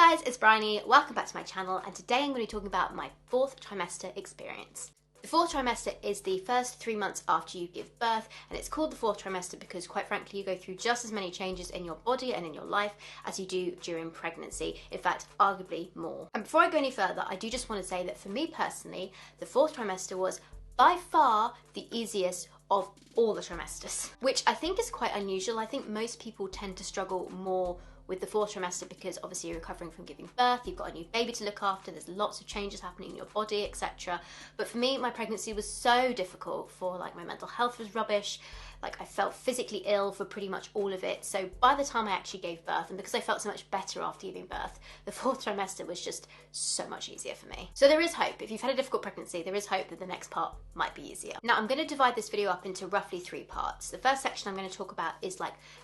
Hey guys, it's Bryony. Welcome back to my channel, and today I'm going to be talking about my 4th trimester experience. The 4th trimester is the first 3 months after you give birth, and it's called the 4th trimester because, quite frankly, you go through just as many changes in your body and in your life as you do during pregnancy. In fact, arguably more. And before I go any further, I do just want to say that for me personally, the 4th trimester was by far the easiest of all the trimesters, which I think is quite unusual. I think most people tend to struggle more with the 4th trimester because obviously you're recovering from giving birth, you've got a new baby to look after, there's lots of changes happening in your body, etc. But for me, my pregnancy was so difficult for my mental health was rubbish. I felt physically ill for pretty much all of it. So by the time I actually gave birth, and because I felt so much better after giving birth, the 4th trimester was just so much easier for me. So there is hope. If you've had a difficult pregnancy, there is hope that the next part might be easier. Now I'm going to divide this video up into roughly 3 parts. The first section I'm going to talk about is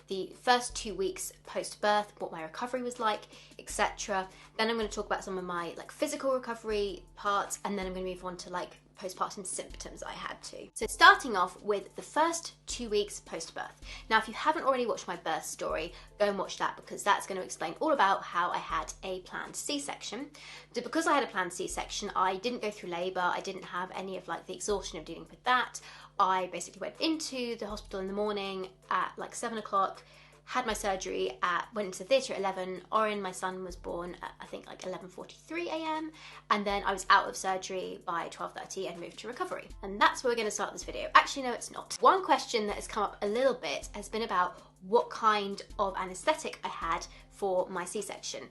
the first 2 weeks post-birth, what my recovery was like, etc. Then I'm going to talk about some of my physical recovery parts, and then I'm going to move on to postpartum symptoms I had too. So starting off with the first 2 weeks post-birth. Now, if you haven't already watched my birth story, go and watch that because that's going to explain all about how I had a planned C-section. So because I had a planned C-section, I didn't go through labour, I didn't have any of the exhaustion of dealing with that. I basically went into the hospital in the morning at 7 o'clock, had my surgery went into the theatre at 11. Oren, my son, was born at I think 11:43 a.m. and then I was out of surgery by 12:30 and moved to recovery. And that's where we're going to start this video. Actually, no, it's not. One question that has come up a little bit has been about what kind of anaesthetic I had for my C-section.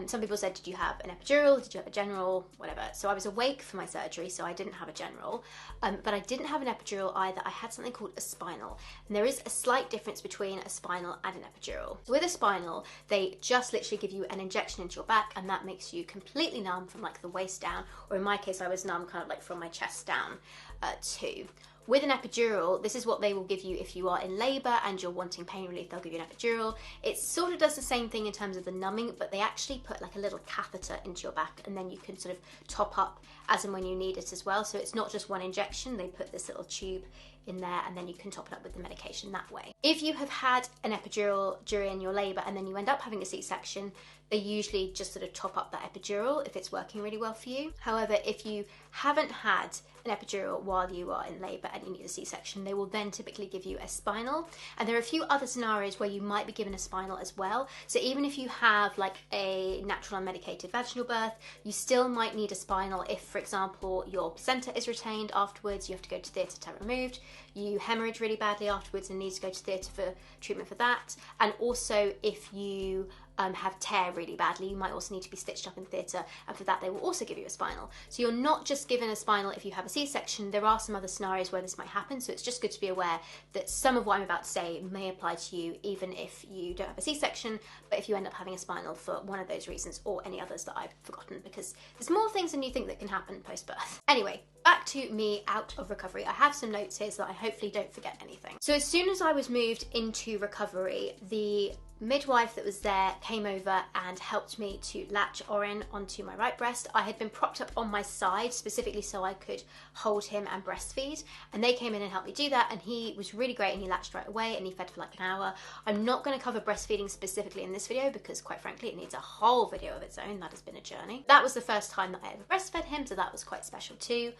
Some people said, did you have an epidural? Did you have a general? Whatever. So I was awake for my surgery, so I didn't have a general. But I didn't have an epidural either. I had something called a spinal. And there is a slight difference between a spinal and an epidural. So with a spinal, they just literally give you an injection into your back, and that makes you completely numb from the waist down, or in my case, I was numb kind of from my chest down too. With an epidural, this is what they will give you if you are in labour and you're wanting pain relief. They'll give you an epidural. It sort of does the same thing in terms of the numbing, but they actually put a little catheter into your back, and then you can sort of top up as and when you need it as well. So it's not just one injection. They put this little tube in there, and then you can top it up with the medication that way. If you have had an epidural during your labour and then you end up having a C-section, they usually just sort of top up that epidural if it's working really well for you. However, if you haven't had an epidural while you are in labour and you need a C-section, they will then typically give you a spinal. And there are a few other scenarios where you might be given a spinal as well. So even if you have a natural unmedicated vaginal birth, you still might need a spinal if, for example, your placenta is retained afterwards, you have to go to theatre to have it removed, you hemorrhage really badly afterwards and need to go to theatre for treatment for that, and also if you have tear really badly, you might also need to be stitched up in theatre, and for that they will also give you a spinal. So you're not just given a spinal if you have a C-section. There are some other scenarios where this might happen, so it's just good to be aware that some of what I'm about to say may apply to you even if you don't have a C-section, but if you end up having a spinal for one of those reasons or any others that I've forgotten, because there's more things than you think that can happen post-birth. Anyway, back to me out of recovery. I have some notes here so that I hopefully don't forget anything. So as soon as I was moved into recovery, the midwife that was there came over and helped me to latch Oren onto my right breast. I had been propped up on my side specifically so I could hold him and breastfeed, and they came in and helped me do that, and he was really great and he latched right away and he fed for an hour. I'm not going to cover breastfeeding specifically in this video because, quite frankly, it needs a whole video of its own. That has been a journey. That was the first time that I ever breastfed him, so that was quite special too.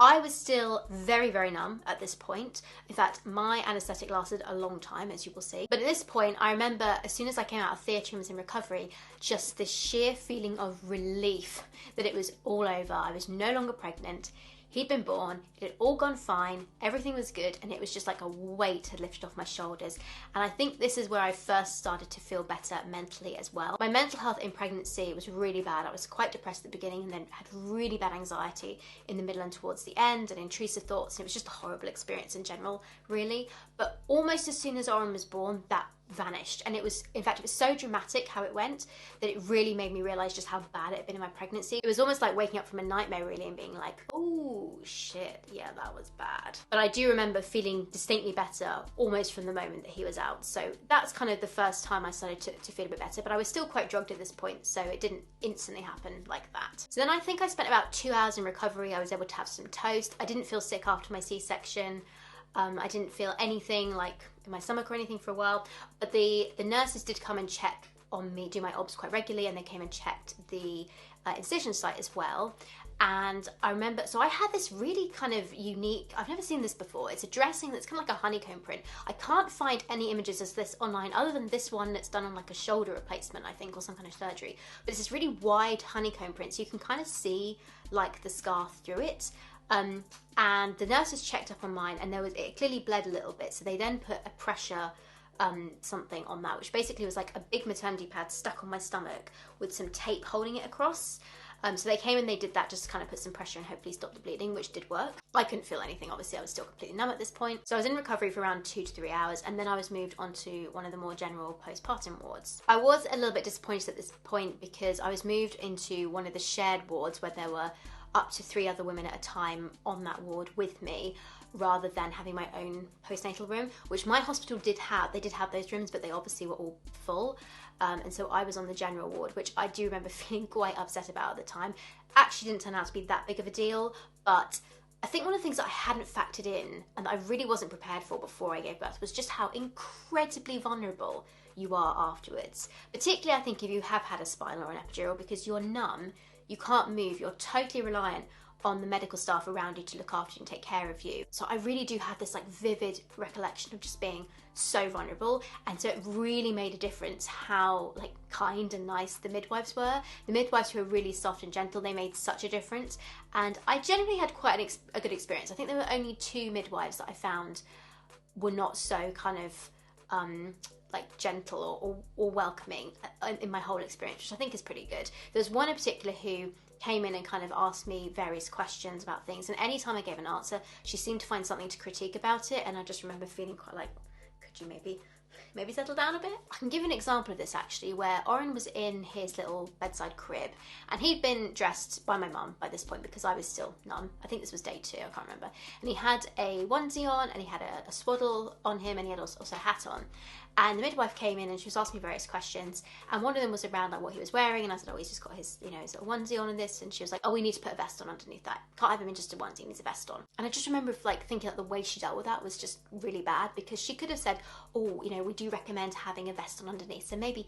I was still very, very numb at this point. In fact, my anaesthetic lasted a long time, as you will see. But at this point, I remember as soon as I came out of theatre and was in recovery, just the sheer feeling of relief that it was all over. I was no longer pregnant. He'd been born, it had all gone fine, everything was good, and it was just like a weight had lifted off my shoulders. And I think this is where I first started to feel better mentally as well. My mental health in pregnancy was really bad. I was quite depressed at the beginning and then had really bad anxiety in the middle and towards the end, and intrusive thoughts, and it was just a horrible experience in general, really. But almost as soon as Oren was born, that vanished, and it was, in fact, it was so dramatic how it went that it really made me realise just how bad it had been in my pregnancy. It was almost like waking up from a nightmare really and being like, oh shit, yeah, that was bad. But I do remember feeling distinctly better almost from the moment that he was out. So that's kind of the first time I started to feel a bit better, but I was still quite drugged at this point, so it didn't instantly happen like that. So then I think I spent about 2 hours in recovery. I was able to have some toast. I didn't feel sick after my C-section. I didn't feel anything in my stomach or anything for a while, but the nurses did come and check on me, do my obs quite regularly, and they came and checked the incision site as well. And I remember, so I had this really kind of unique, I've never seen this before. It's a dressing that's kind of like a honeycomb print. I can't find any images of this online other than this one that's done on like a shoulder replacement, I think, or some kind of surgery. But it's this really wide honeycomb print, so you can kind of see like the scar through it. And the nurses checked up on mine, and it clearly bled a little bit. So they then put a pressure something on that, which basically was like a big maternity pad stuck on my stomach with some tape holding it across. So they came and they did that just to kind of put some pressure and hopefully stop the bleeding, which did work. I couldn't feel anything, obviously. I was still completely numb at this point. So I was in recovery for around 2 to 3 hours, and then I was moved onto one of the more general postpartum wards. I was a little bit disappointed at this point because I was moved into one of the shared wards where there were up to 3 other women at a time on that ward with me, rather than having my own postnatal room, which my hospital did have. They did have those rooms, but they obviously were all full. And so I was on the general ward, which I do remember feeling quite upset about at the time. Actually didn't turn out to be that big of a deal, but I think one of the things that I hadn't factored in and that I really wasn't prepared for before I gave birth was just how incredibly vulnerable you are afterwards. Particularly, I think, if you have had a spinal or an epidural, because you're numb, you can't move, you're totally reliant on the medical staff around you to look after you and take care of you. So I really do have this like vivid recollection of just being so vulnerable, and so it really made a difference how like kind and nice the midwives were. The midwives who were really soft and gentle, they made such a difference, and I generally had quite a good experience. I think there were only 2 midwives that I found were not so kind of like gentle or welcoming in my whole experience, which I think is pretty good. There's one in particular who came in and kind of asked me various questions about things, and anytime I gave an answer, she seemed to find something to critique about it, and I just remember feeling quite like, could you maybe settle down a bit? I can give an example of this actually, where Oren was in his little bedside crib, and he'd been dressed by my mum by this point because I was still numb. I think this was day 2, I can't remember. And he had a onesie on, and he had a swaddle on him, and he had also a hat on. And the midwife came in and she was asking me various questions, and one of them was around like what he was wearing, and I said, oh, he's just got his, his little onesie on and this, and she was like, oh, we need to put a vest on underneath that. Can't have him in just a onesie, he needs a vest on. And I just remember like thinking that the way she dealt with that was just really bad, because she could have said, oh, we do recommend having a vest on underneath, so maybe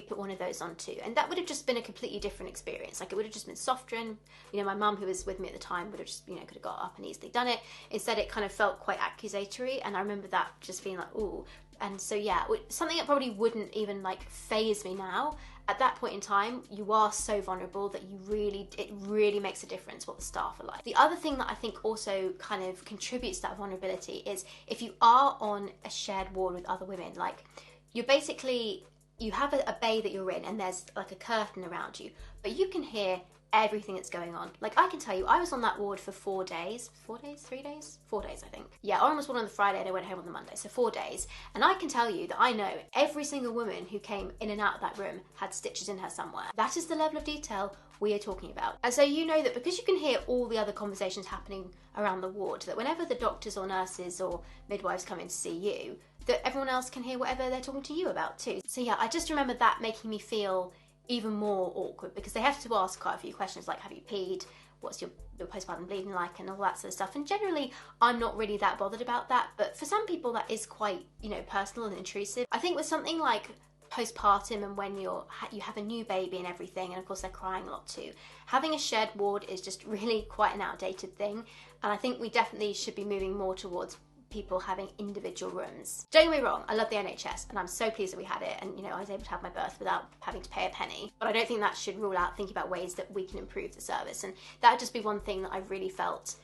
put one of those on too. And that would have just been a completely different experience. Like, it would have just been softer, and my mum, who was with me at the time, would have just could have got up and easily done it. Instead, it kind of felt quite accusatory, and I remember that just feeling like, ooh. And so yeah, something that probably wouldn't even like faze me now, at that point in time, you are so vulnerable that it really makes a difference what the staff are like. The other thing that I think also kind of contributes to that vulnerability is if you are on a shared ward with other women, like you have a bay that you're in, and there's like a curtain around you, but you can hear everything that's going on. Like, I can tell you, I was on that ward for 4 days. 4 days? 3 days? 4 days, I think. Yeah, Oren was born on the Friday and I went home on the Monday, so 4 days. And I can tell you that I know every single woman who came in and out of that room had stitches in her somewhere. That is the level of detail we are talking about. And so you know that because you can hear all the other conversations happening around the ward, that whenever the doctors or nurses or midwives come in to see you, that everyone else can hear whatever they're talking to you about too. So yeah, I just remember that making me feel even more awkward, because they have to ask quite a few questions like, have you peed? What's your postpartum bleeding like? And all that sort of stuff. And generally, I'm not really that bothered about that. But for some people, that is quite, personal and intrusive. I think with something like postpartum, and when you have a new baby and everything, and of course they're crying a lot too, having a shared ward is just really quite an outdated thing. And I think we definitely should be moving more towards people having individual rooms. Don't get me wrong, I love the NHS and I'm so pleased that we had it, and I was able to have my birth without having to pay a penny. But I don't think that should rule out thinking about ways that we can improve the service, and that would just be one thing that I really felt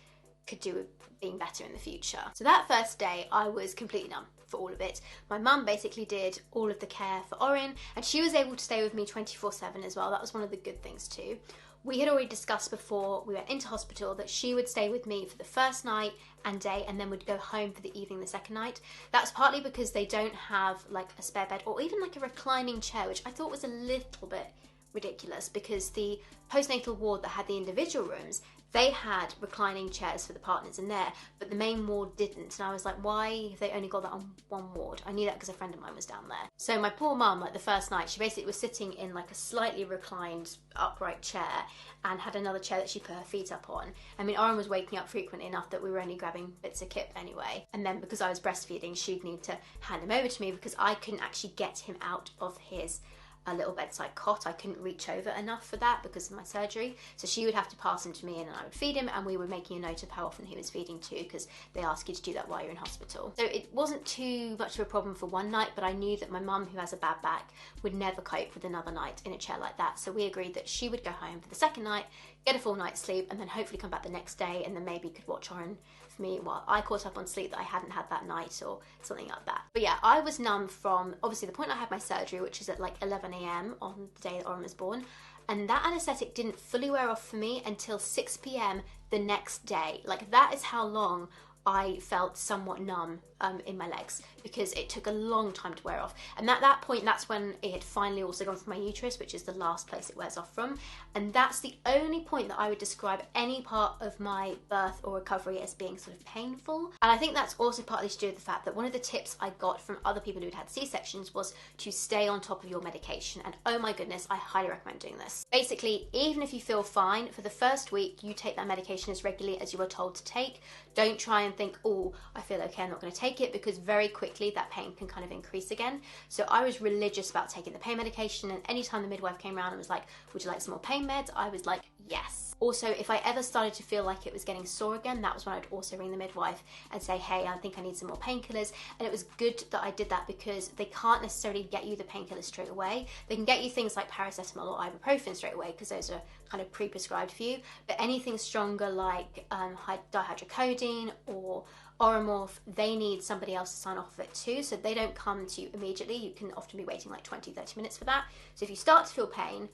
could do with being better in the future. So that first day, I was completely numb for all of it. My mum basically did all of the care for Oren, and she was able to stay with me 24/7 as well. That was one of the good things too. We had already discussed before we went into hospital that she would stay with me for the first night and day, and then would go home for the evening the second night. That's partly because they don't have like a spare bed or even like a reclining chair, which I thought was a little bit ridiculous, because the postnatal ward that had the individual rooms, they had reclining chairs for the partners in there, but the main ward didn't. And I was like, why have they only got that on one ward? I knew that because a friend of mine was down there. So my poor mum, like the first night, she basically was sitting in like a slightly reclined upright chair and had another chair that she put her feet up on. I mean, Oren was waking up frequently enough that we were only grabbing bits of kit anyway. And then because I was breastfeeding, she'd need to hand him over to me because I couldn't actually get him out of his a little bedside cot. I couldn't reach over enough for that because of my surgery. So she would have to pass him to me and I would feed him, and we were making a note of how often he was feeding too, because they ask you to do that while you're in hospital. So it wasn't too much of a problem for one night, but I knew that my mum, who has a bad back, would never cope with another night in a chair like that. So we agreed that she would go home for the second night, get a full night's sleep, and then hopefully come back the next day, and then maybe could watch Oren for me while I caught up on sleep that I hadn't had that night or something like that. But yeah, I was numb from obviously the point I had my surgery, which is at like 11 a.m. on the day that Oren was born, and that anaesthetic didn't fully wear off for me until 6 p.m. the next day. Like, that is how long I felt somewhat numb in my legs, because it took a long time to wear off. And at that point, that's when it had finally also gone from my uterus, which is the last place it wears off from. And that's the only point that I would describe any part of my birth or recovery as being sort of painful. And I think that's also partly to do with the fact that one of the tips I got from other people who'd had C-sections was to stay on top of your medication. And oh my goodness, I highly recommend doing this. Basically, even if you feel fine, for the first week, you take that medication as regularly as you were told to take. Don't try and think, oh, I feel okay, I'm not going to take it, because very quickly that pain can kind of increase again. So I was religious about taking the pain medication, and anytime the midwife came around and was like, would you like some more pain meds? I was like, yes. Also, if I ever started to feel like it was getting sore again, that was when I'd also ring the midwife and say, hey, I think I need some more painkillers. And it was good that I did that, because they can't necessarily get you the painkillers straight away. They can get you things like paracetamol or ibuprofen straight away, because those are kind of pre-prescribed for you. But anything stronger like dihydrocodone or Oromorph, they need somebody else to sign off of it too, so they don't come to you immediately. You can often be waiting like 20-30 minutes for that. So if you start to feel pain,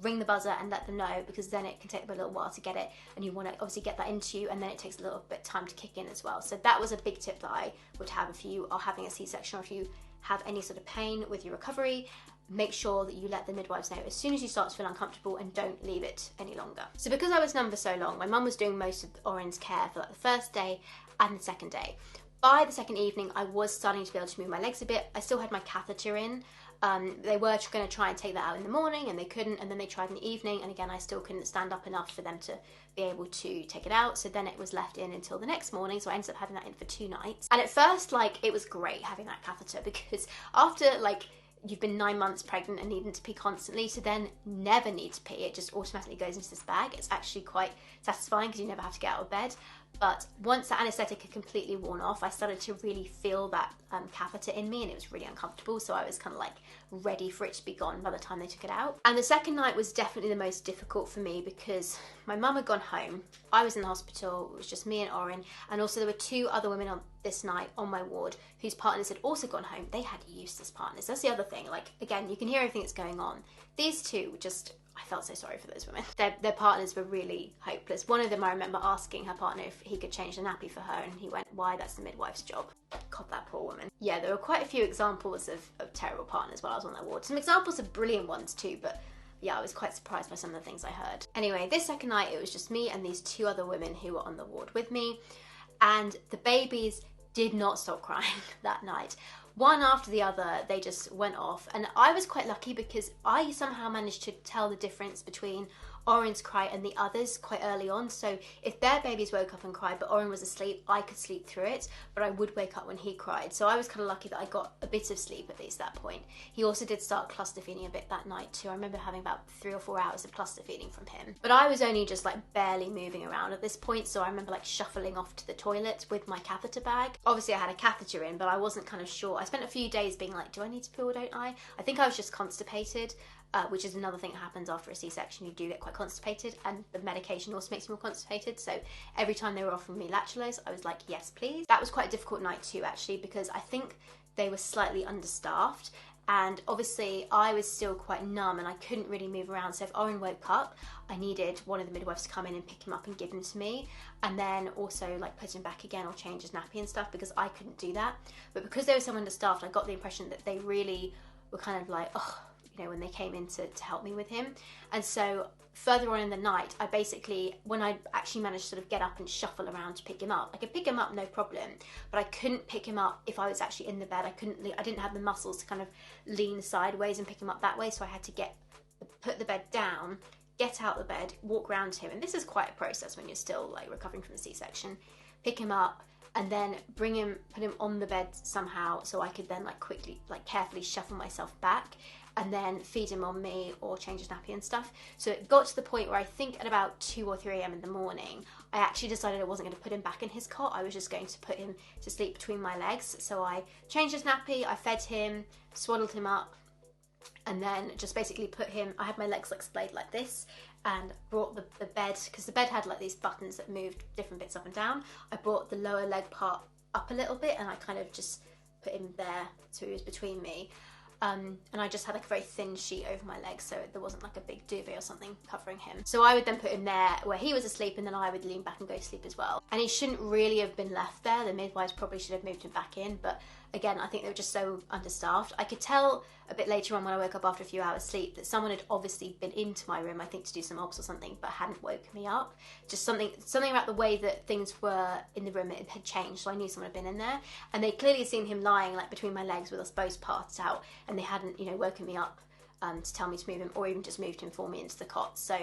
ring the buzzer and let them know, because then it can take a little while to get it, and you want to obviously get that into you, and then it takes a little bit of time to kick in as well. So that was a big tip that I would have if you are having a C-section, or if you have any sort of pain with your recovery. Make sure that you let the midwives know as soon as you start to feel uncomfortable, and don't leave it any longer. So because I was numb for so long, my mum was doing most of Oren's care for like the first day and the second day. By the second evening, I was starting to be able to move my legs a bit. I still had my catheter in. They were going to try and take that out in the morning, and they couldn't, and then they tried in the evening, and again I still couldn't stand up enough for them to be able to take it out, so then it was left in until the next morning. So I ended up having that in for 2 nights, and at first, like, it was great having that catheter, because after like you've been 9 months pregnant and needing to pee constantly, to then never need to pee, it just automatically goes into this bag. It's actually quite satisfying, because you never have to get out of bed. But once the anaesthetic had completely worn off, I started to really feel that catheter in me, and it was really uncomfortable. So I was kind of like ready for it to be gone by the time they took it out. And the second night was definitely the most difficult for me, because my mum had gone home. I was in the hospital. It was just me and Oren. And also there were 2 other women on this night on my ward whose partners had also gone home. They had useless partners. That's the other thing. Like, again, you can hear everything that's going on. These 2 were just, I felt so sorry for those women. Their partners were really hopeless. One of them, I remember asking her partner if he could change the nappy for her, and he went, why? That's the midwife's job. God, that poor woman. Yeah, there were quite a few examples of terrible partners while I was on that ward. Some examples of brilliant ones too, but yeah, I was quite surprised by some of the things I heard. Anyway, this second night, it was just me and these 2 other women who were on the ward with me, and the babies did not stop crying that night. One after the other, they just went off. And I was quite lucky, because I somehow managed to tell the difference between Oren's cry and the others quite early on. So if their babies woke up and cried but Oren was asleep, I could sleep through it, but I would wake up when he cried. So I was kind of lucky that I got a bit of sleep at least at that point. He also did start cluster feeding a bit that night too. I remember having about 3 or 4 hours of cluster feeding from him. But I was only just like barely moving around at this point, so I remember like shuffling off to the toilet with my catheter bag. Obviously I had a catheter in, but I wasn't kind of sure. I spent a few days being like, do I need to pee or don't I? I think I was just constipated. Which is another thing that happens after a C-section. You do get quite constipated, and the medication also makes you more constipated. So every time they were offering me lactulose, I was like, yes, please. That was quite a difficult night too, actually, because I think they were slightly understaffed, and obviously I was still quite numb and I couldn't really move around. So if Oren woke up, I needed one of the midwives to come in and pick him up and give him to me, and then also like put him back again or change his nappy and stuff, because I couldn't do that. But because they were so understaffed, I got the impression that they really were kind of like, oh, you know, when they came in to help me with him. And so further on in the night, I basically, when I actually managed to sort of get up and shuffle around to pick him up, I could pick him up no problem, but I couldn't pick him up if I was actually in the bed. I didn't have the muscles to kind of lean sideways and pick him up that way, so I had to put the bed down, get out the bed, walk around him, and this is quite a process when you're still like recovering from a C-section, pick him up, and then put him on the bed somehow so I could then like quickly, like carefully shuffle myself back and then feed him on me or change his nappy and stuff. So it got to the point where I think at about 2 or 3 a.m. in the morning, I actually decided I wasn't going to put him back in his cot. I was just going to put him to sleep between my legs. So I changed his nappy, I fed him, swaddled him up, and then just basically put him, I had my legs like splayed like this, and brought the bed, because the bed had like these buttons that moved different bits up and down. I brought the lower leg part up a little bit and I kind of just put him there so he was between me. And I just had like a very thin sheet over my legs so there wasn't like a big duvet or something covering him. So I would then put him there where he was asleep, and then I would lean back and go to sleep as well. And he shouldn't really have been left there. The midwives probably should have moved him back in, but again, I think they were just so understaffed. I could tell a bit later on when I woke up after a few hours sleep that someone had obviously been into my room, I think to do some obs or something, but hadn't woken me up. Just something about the way that things were in the room, it had changed, so I knew someone had been in there. And they clearly seen him lying like between my legs with us both passed out, and they hadn't, you know, woken me up to tell me to move him, or even just moved him for me into the cot. So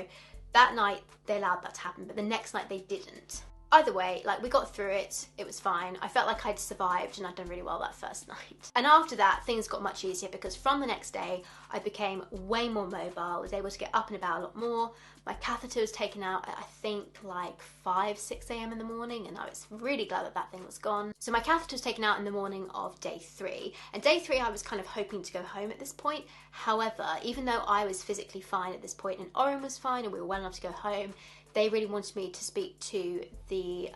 that night they allowed that to happen, but the next night they didn't. Either way, like, we got through it, it was fine. I felt like I'd survived and I'd done really well that first night. And after that, things got much easier because from the next day, I became way more mobile, was able to get up and about a lot more. My catheter was taken out at, I think, like 5, 6 a.m. in the morning, and I was really glad that that thing was gone. So my catheter was taken out in the morning of day 3. And day 3, I was kind of hoping to go home at this point. However, even though I was physically fine at this point and Oren was fine and we were well enough to go home, they really wanted me to speak to the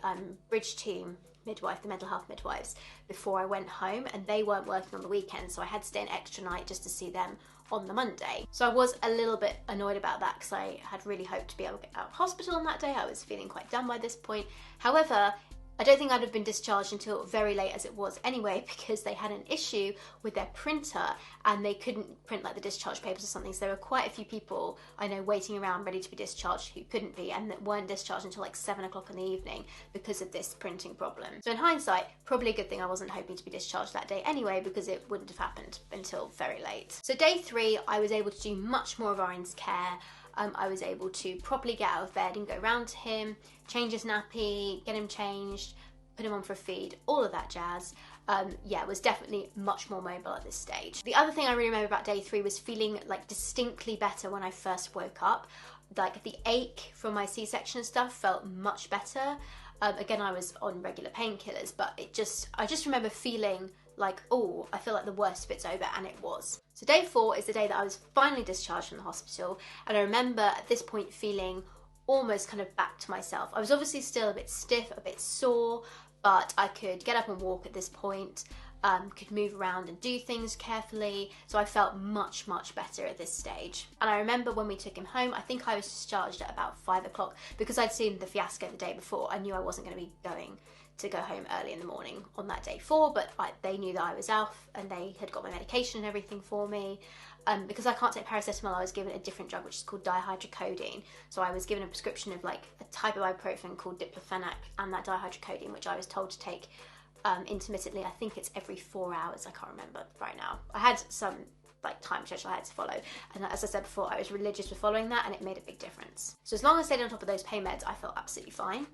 bridge team midwife, the mental health midwives, before I went home, and they weren't working on the weekend, so I had to stay an extra night just to see them on the Monday. So I was a little bit annoyed about that because I had really hoped to be able to get out of hospital on that day. I was feeling quite done by this point. However, I don't think I'd have been discharged until very late as it was anyway, because they had an issue with their printer and they couldn't print like the discharge papers or something. So there were quite a few people I know waiting around ready to be discharged who couldn't be, and that weren't discharged until like 7 o'clock in the evening because of this printing problem. So in hindsight, probably a good thing I wasn't hoping to be discharged that day anyway, because it wouldn't have happened until very late. So day 3, I was able to do much more of Oren's care. I was able to properly get out of bed and go round to him, change his nappy, get him changed, put him on for a feed, all of that jazz. Yeah, was definitely much more mobile at this stage. The other thing I really remember about day 3 was feeling like distinctly better when I first woke up. Like the ache from my C-section and stuff felt much better. Again, I was on regular painkillers, but I just remember feeling like, oh, I feel like the worst bit's over, and it was. So day 4 is the day that I was finally discharged from the hospital, and I remember at this point feeling almost kind of back to myself. I was obviously still a bit stiff, a bit sore, but I could get up and walk at this point, could move around and do things carefully, so I felt much, much better at this stage. And I remember when we took him home, I think I was discharged at about 5 o'clock, because I'd seen the fiasco the day before. I knew I wasn't going to be going to go home early in the morning on that day 4, but they knew that I was out and they had got my medication and everything for me. Because I can't take paracetamol, I was given a different drug which is called dihydrocodone. So I was given a prescription of like a type of ibuprofen called diclofenac and that dihydrocodone, which I was told to take intermittently. I think it's every 4 hours, I can't remember right now. I had some like time schedule I had to follow, and as I said before, I was religious with following that, and it made a big difference. So as long as I stayed on top of those pain meds, I felt absolutely fine.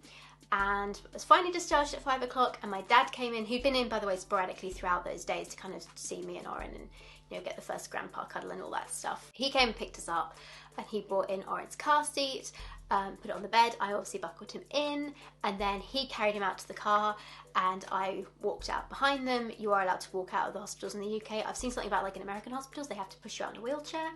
And I was finally discharged at 5 o'clock, and my dad came in, who'd been in, by the way, sporadically throughout those days to kind of see me and Oren and, you know, get the first grandpa cuddle and all that stuff. He came and picked us up, and he brought in Oren's car seat, put it on the bed. I obviously buckled him in, and then he carried him out to the car, and I walked out behind them. You are allowed to walk out of the hospitals in the UK. I've seen something about like in American hospitals, they have to push you out in a wheelchair.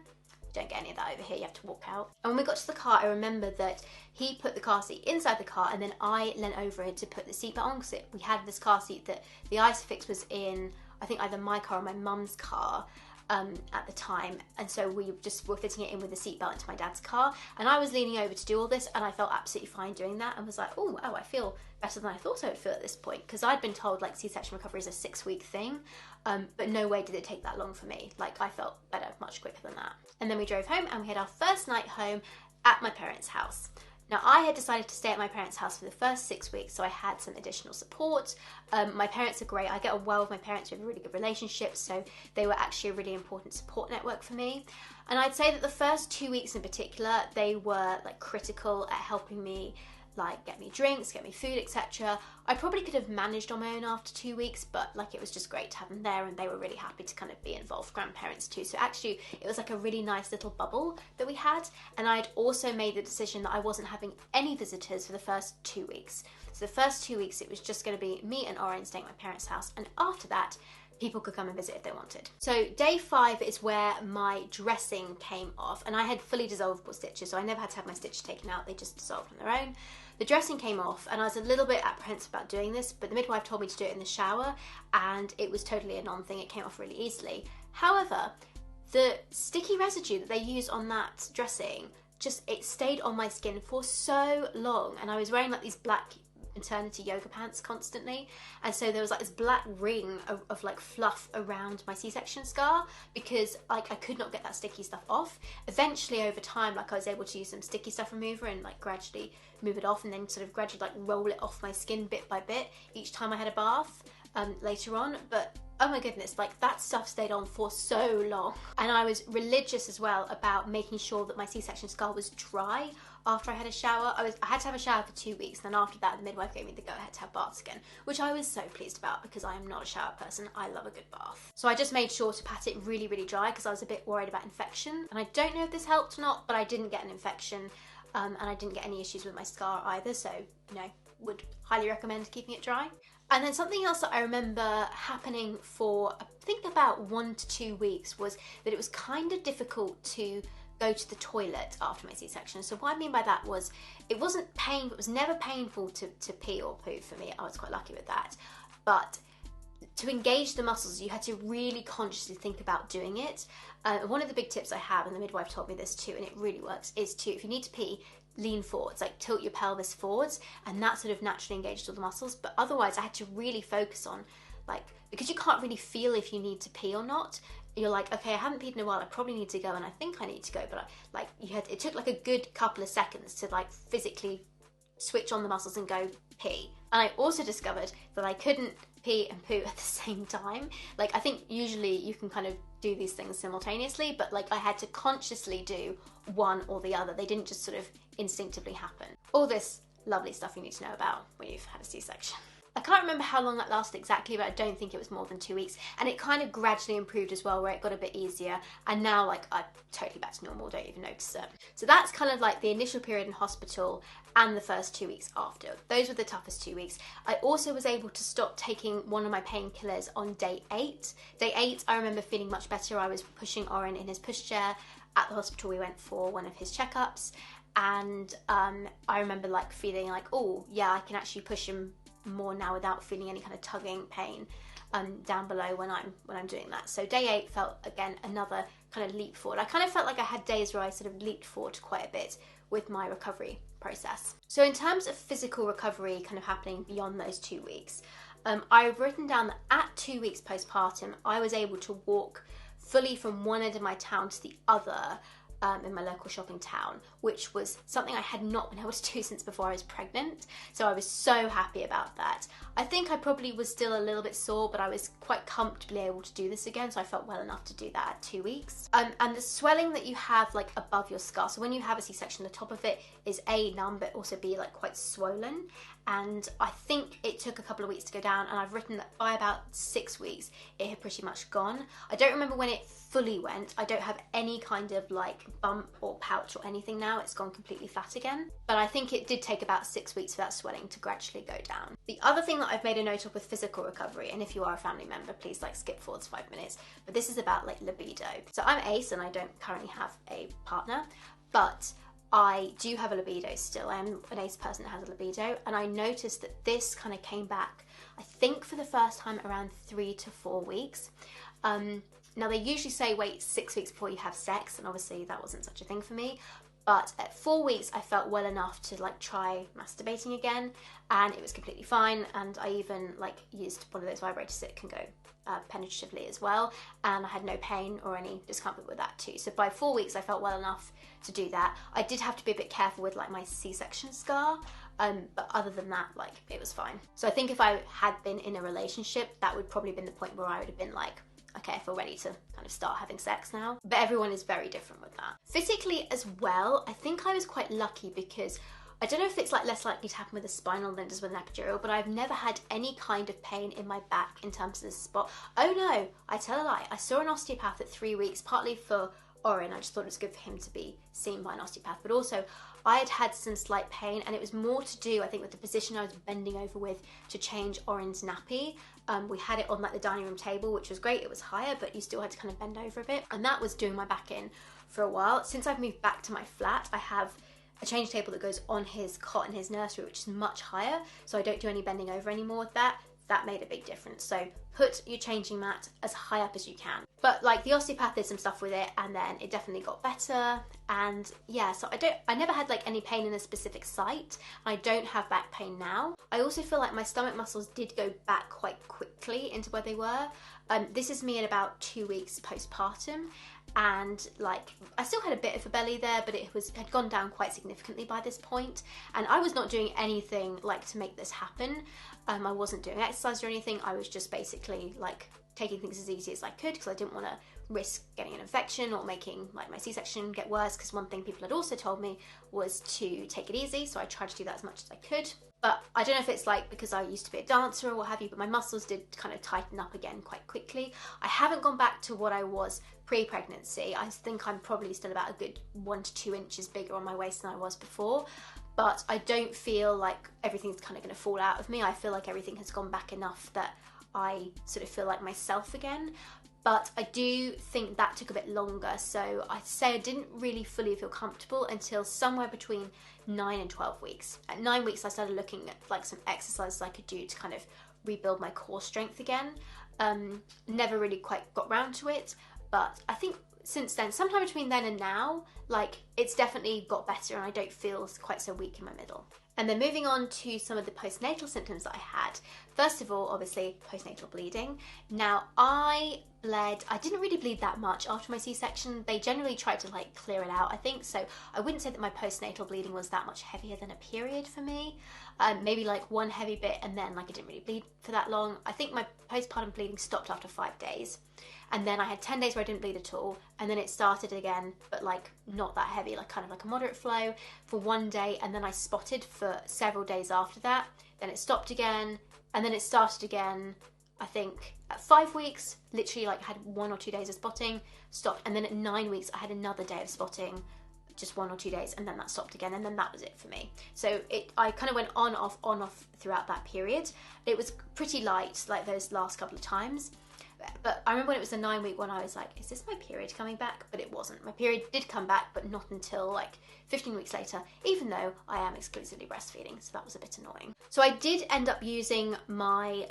Don't get any of that over here, you have to walk out. And when we got to the car, I remember that he put the car seat inside the car, and then I leant over it to put the seatbelt on, because we had this car seat that the Isofix was in, I think either my car or my mum's car at the time, and so we just were fitting it in with the seatbelt into my dad's car, and I was leaning over to do all this, and I felt absolutely fine doing that, and was like, oh, I feel better than I thought I would feel at this point, because I'd been told like C-section recovery is a 6-week thing, but no way did it take that long for me. Like, I felt better much quicker than that. And then we drove home, and we had our first night home at my parents' house. Now, I had decided to stay at my parents' house for the first 6 weeks, so I had some additional support. My parents are great. I get on well with my parents. We have a really good relationship, so they were actually a really important support network for me. And I'd say that the first 2 weeks in particular, they were like critical at helping me like get me drinks, get me food, etc. I probably could have managed on my own after 2 weeks, but like it was just great to have them there, and they were really happy to kind of be involved, grandparents too. So actually it was like a really nice little bubble that we had, and I'd also made the decision that I wasn't having any visitors for the first 2 weeks. So the first 2 weeks it was just going to be me and Oren staying at my parents' house, and after that people could come and visit if they wanted. So day 5 is where my dressing came off, and I had fully dissolvable stitches, so I never had to have my stitches taken out, they just dissolved on their own. The dressing came off, and I was a little bit apprehensive about doing this, but the midwife told me to do it in the shower, and it was totally a non-thing, it came off really easily. However, the sticky residue that they use on that dressing, it stayed on my skin for so long, and I was wearing like these black maternity yoga pants constantly, and so there was like this black ring of like fluff around my C-section scar, because like I could not get that sticky stuff off. Eventually over time, like I was able to use some sticky stuff remover and like gradually move it off, and then sort of gradually like roll it off my skin bit by bit each time I had a bath later on. But oh my goodness, like that stuff stayed on for so long, and I was religious as well about making sure that my C-section scar was dry after I had a shower. I had to have a shower for 2 weeks, and then after that the midwife gave me the go-ahead to have baths again, which I was so pleased about because I am not a shower person. I love a good bath. So I just made sure to pat it really, really dry because I was a bit worried about infection, and I don't know if this helped or not, but I didn't get an infection, and I didn't get any issues with my scar either, so you know, would highly recommend keeping it dry. And then something else that I remember happening for I think about 1 to 2 weeks was that it was kind of difficult to go to the toilet after my C-section. So what I mean by that was it wasn't painful, it was never painful to pee or poo for me. I was quite lucky with that. But to engage the muscles, you had to really consciously think about doing it. One of the big tips I have, and the midwife told me this too, and it really works, is to, if you need to pee, lean forwards, like tilt your pelvis forwards, and that sort of naturally engaged all the muscles. But otherwise I had to really focus on, like, because you can't really feel if you need to pee or not. You're like, okay, I haven't peed in a while, I probably need to go, and I think I need to go, but it took like a good couple of seconds to like physically switch on the muscles and go pee. And I also discovered that I couldn't pee and poo at the same time. Like, I think usually you can kind of do these things simultaneously, but like I had to consciously do one or the other. They didn't just sort of instinctively happen. All this lovely stuff you need to know about when you've had a C-section. I can't remember how long that lasted exactly, but I don't think it was more than 2 weeks. And it kind of gradually improved as well, where it got a bit easier. And now, like, I'm totally back to normal, don't even notice it. So that's kind of like the initial period in hospital and the first 2 weeks after. Those were the toughest 2 weeks. I also was able to stop taking one of my painkillers on day 8. Day 8, I remember feeling much better. I was pushing Oren in his pushchair. At the hospital, we went for one of his checkups. And I remember like feeling like, oh yeah, I can actually push him more now without feeling any kind of tugging pain down below when I'm doing that. So day 8 felt, again, another kind of leap forward. I kind of felt like I had days where I sort of leaped forward quite a bit with my recovery process. So in terms of physical recovery kind of happening beyond those 2 weeks, I've written down that at 2 weeks postpartum, I was able to walk fully from one end of my town to the other in my local shopping town, which was something I had not been able to do since before I was pregnant. So I was so happy about that. I think I probably was still a little bit sore, but I was quite comfortably able to do this again, so I felt well enough to do that at 2 weeks. And the swelling that you have like above your scar, so when you have a C-section, the top of it is A, numb, but also B, like quite swollen. And I think it took a couple of weeks to go down, and I've written that by about 6 weeks it had pretty much gone. I don't remember when it fully went. I don't have any kind of like bump or pouch or anything now. It's gone completely flat again. But I think it did take about 6 weeks for that swelling to gradually go down. The other thing that I've made a note of with physical recovery, and if you are a family member, please like skip forwards 5 minutes, but this is about like libido. So I'm ace and I don't currently have a partner, but I do have a libido still. I am an ace person that has a libido, and I noticed that this kind of came back, I think for the first time around 3 to 4 weeks. Now they usually say wait 6 weeks before you have sex, and obviously that wasn't such a thing for me. But at 4 weeks I felt well enough to like try masturbating again, and it was completely fine. And I even like used one of those vibrators that can go penetratively as well, and I had no pain or any discomfort with that too. So by 4 weeks I felt well enough to do that. I did have to be a bit careful with like my C-section scar, but other than that, like it was fine. So I think if I had been in a relationship, that would probably been the point where I would have been like, okay, I feel ready to kind of start having sex now. But everyone is very different with that. Physically as well, I think I was quite lucky because I don't know if it's like less likely to happen with a spinal than it does with an epidural, but I've never had any kind of pain in my back in terms of this spot. Oh no, I tell a lie. I saw an osteopath at 3 weeks, partly for Oren. I just thought it was good for him to be seen by an osteopath, but also I had some slight pain, and it was more to do, I think, with the position I was bending over with to change Oren's nappy. We had it on like the dining room table, which was great. It was higher, but you still had to kind of bend over a bit, and that was doing my back in for a while. Since I've moved back to my flat, I have a change table that goes on his cot in his nursery, which is much higher, so I don't do any bending over anymore with that. That made a big difference. So put your changing mat as high up as you can. But like the osteopath did some stuff with it, and then it definitely got better. And yeah, so I never had like any pain in a specific site. I don't have back pain now. I also feel like my stomach muscles did go back quite quickly into where they were. This is me at about 2 weeks postpartum, and like I still had a bit of a belly there, but it had gone down quite significantly by this point, and I was not doing anything like to make this happen. I wasn't doing exercise or anything. I was just basically like taking things as easy as I could, because I didn't want to risk getting an infection or making like my C-section get worse, because one thing people had also told me was to take it easy, so I tried to do that as much as I could. But I don't know if it's like because I used to be a dancer or what have you, but my muscles did kind of tighten up again quite quickly. I haven't gone back to what I was pre-pregnancy. I think I'm probably still about a good 1 to 2 inches bigger on my waist than I was before, but I don't feel like everything's kind of going to fall out of me. I feel like everything has gone back enough that I sort of feel like myself again. But I do think that took a bit longer, so I'd say I didn't really fully feel comfortable until somewhere between 9 and 12 weeks. At 9 weeks, I started looking at like some exercises I could do to kind of rebuild my core strength again. Never really quite got round to it, but I think since then, sometime between then and now, like it's definitely got better, and I don't feel quite so weak in my middle. And then moving on to some of the postnatal symptoms that I had. First of all, obviously, postnatal bleeding. Now, I didn't really bleed that much after my C-section. They generally tried to like clear it out, I think. So I wouldn't say that my postnatal bleeding was that much heavier than a period for me. Maybe like one heavy bit, and then like I didn't really bleed for that long. I think my postpartum bleeding stopped after 5 days. And then I had 10 days where I didn't bleed at all, and then it started again, but like not that heavy, like kind of like a moderate flow for 1 day, and then I spotted for several days after that. Then it stopped again, and then it started again. I think at 5 weeks, literally like I had 1 or 2 days of spotting, stopped, and then at 9 weeks I had another day of spotting, just 1 or 2 days, and then that stopped again, and then that was it for me. So I kind of went on off throughout that period. It was pretty light, like those last couple of times. But I remember when it was the 9-week one, I was like, is this my period coming back? But it wasn't. My period did come back, but not until like 15 weeks later, even though I am exclusively breastfeeding, so that was a bit annoying. So I did end up using my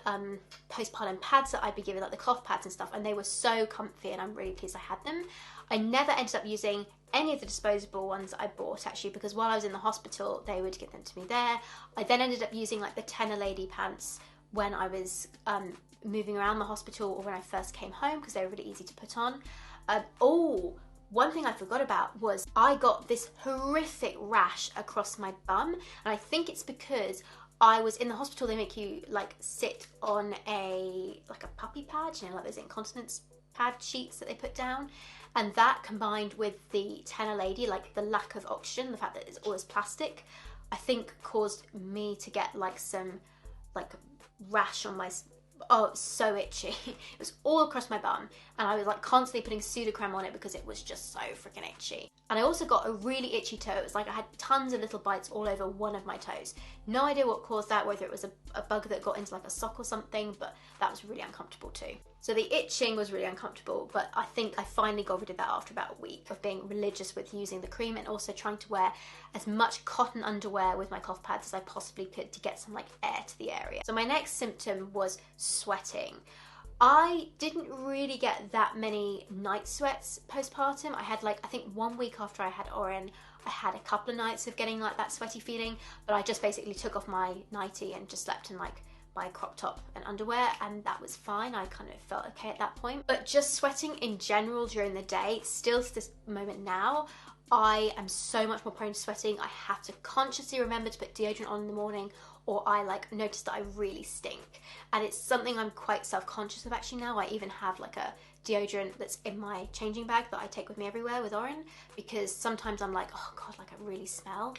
postpartum pads that I'd be given, like the cloth pads and stuff, and they were so comfy, and I'm really pleased I had them. I never ended up using any of the disposable ones I bought, actually, because while I was in the hospital, they would give them to me there. I then ended up using like the Tenor Lady pants when I was moving around the hospital, or when I first came home, because they were really easy to put on. One thing I forgot about was I got this horrific rash across my bum, and I think it's because I was in the hospital. They make you like sit on a puppy pad, you know, like those incontinence pad sheets that they put down, and that combined with the Tenor Lady, like the lack of oxygen, the fact that it's all this plastic, I think caused me to get like some like rash on my, oh, it was so itchy. It was all across my bum, and I was like constantly putting pseudocreme on it because it was just so freaking itchy. And I also got a really itchy toe. It was like I had tons of little bites all over one of my toes. No idea what caused that, whether it was a bug that got into like a sock or something, but that was really uncomfortable too. So the itching was really uncomfortable, but I think I finally got rid of that after about a week of being religious with using the cream, and also trying to wear as much cotton underwear with my cloth pads as I possibly could to get some like air to the area. So my next symptom was sweating. I didn't really get that many night sweats postpartum. I had like, I think 1 week after I had Oren, I had a couple of nights of getting like that sweaty feeling, but I just basically took off my nightie and just slept in like my crop top and underwear, and that was fine. I kind of felt okay at that point. But just sweating in general during the day, still to this moment now, I am so much more prone to sweating. I have to consciously remember to put deodorant on in the morning, or I like notice that I really stink. And it's something I'm quite self-conscious of actually now. I even have like a deodorant that's in my changing bag that I take with me everywhere with Oren, because sometimes I'm like, oh God, like I really smell.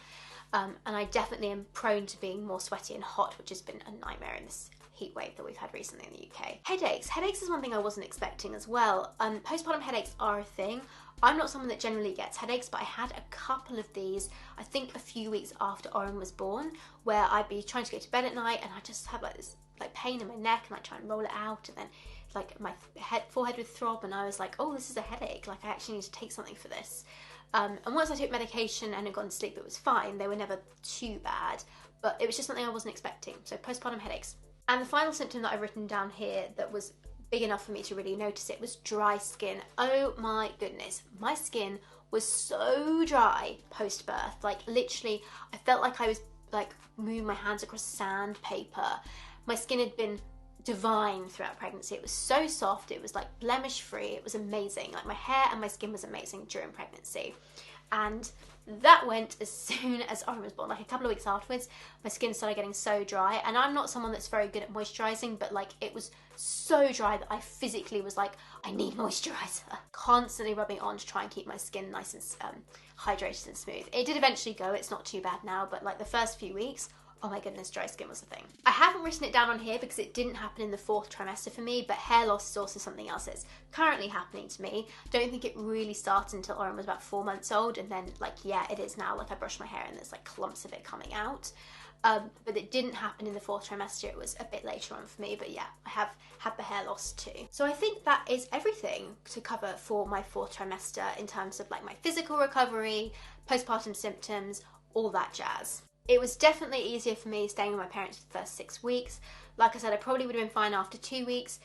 and I definitely am prone to being more sweaty and hot, which has been a nightmare in this heat wave that we've had recently in the UK. Headaches is one thing I wasn't expecting as well. Postpartum headaches are a thing. I'm not someone that generally gets headaches, but I had a couple of these, I think a few weeks after Oren was born, where I'd be trying to go to bed at night and I just have like this like pain in my neck, and I try and roll it out, and then like my forehead would throb, and I was like, oh, this is a headache, like I actually need to take something for this. And once I took medication and had gone to sleep, it was fine. They were never too bad, but it was just something I wasn't expecting. So postpartum headaches. And the final symptom that I've written down here that was big enough for me to really notice it was dry skin. Oh my goodness, my skin was so dry post-birth. Like literally, I felt like I was like moving my hands across sandpaper. My skin had been divine throughout pregnancy. It was so soft, it was like blemish free, it was amazing. Like my hair and my skin was amazing during pregnancy. And that went as soon as Oren was born. Like a couple of weeks afterwards, my skin started getting so dry. And I'm not someone that's very good at moisturizing, but like it was so dry that I physically was like, I need moisturizer. Constantly rubbing it on to try and keep my skin nice and hydrated and smooth. It did eventually go, it's not too bad now, but like the first few weeks, oh my goodness, dry skin was a thing. I haven't written it down on here because it didn't happen in the 4th trimester for me, but hair loss is also something else that's currently happening to me. Don't think it really started until Oren was about 4 months old, and then like, yeah, it is now. Like I brush my hair and there's like clumps of it coming out. But it didn't happen in the 4th trimester, it was a bit later on for me, but yeah, I have had the hair loss too. So I think that is everything to cover for my 4th trimester in terms of like my physical recovery, postpartum symptoms, all that jazz. It was definitely easier for me staying with my parents for the first 6 weeks. Like I said, I probably would have been fine after 2 weeks,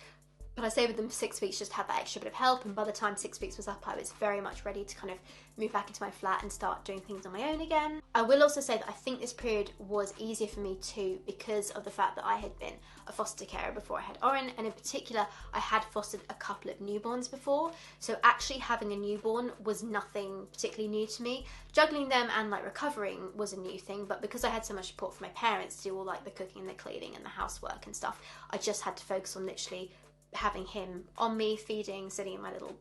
but I stayed with them for 6 weeks just to have that extra bit of help, and by the time 6 weeks was up, I was very much ready to kind of move back into my flat and start doing things on my own again. I will also say that I think this period was easier for me too because of the fact that I had been a foster carer before I had Oren, and in particular, I had fostered a couple of newborns before, so actually having a newborn was nothing particularly new to me. Juggling them and like recovering was a new thing, but because I had so much support from my parents to do all like the cooking and the cleaning and the housework and stuff, I just had to focus on literally having him on me, feeding, sitting in my little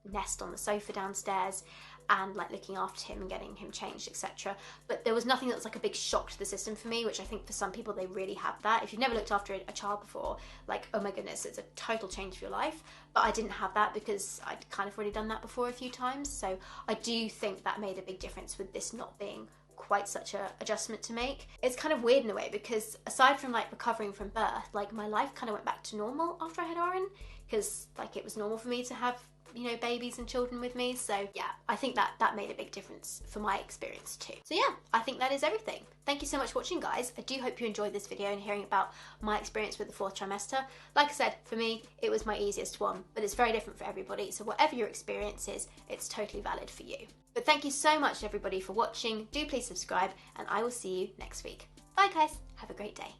nest on the sofa downstairs, and like looking after him and getting him changed, etc. But there was nothing that was like a big shock to the system for me, which I think for some people they really have that. If you've never looked after a child before, like, oh my goodness, it's a total change for your life. But I didn't have that because I'd kind of already done that before a few times. So I do think that made a big difference with this not being quite such a adjustment to make. It's kind of weird in a way because aside from like recovering from birth, like my life kind of went back to normal after I had Oren, because like it was normal for me to have, you know, babies and children with me. So yeah, I think that made a big difference for my experience too. So yeah, I think that is everything. Thank you so much for watching, guys. I do hope you enjoyed this video and hearing about my experience with the 4th trimester. Like I said, for me, it was my easiest one, but it's very different for everybody. So whatever your experience is, it's totally valid for you. But thank you so much everybody for watching. Do please subscribe, and I will see you next week. Bye guys, have a great day.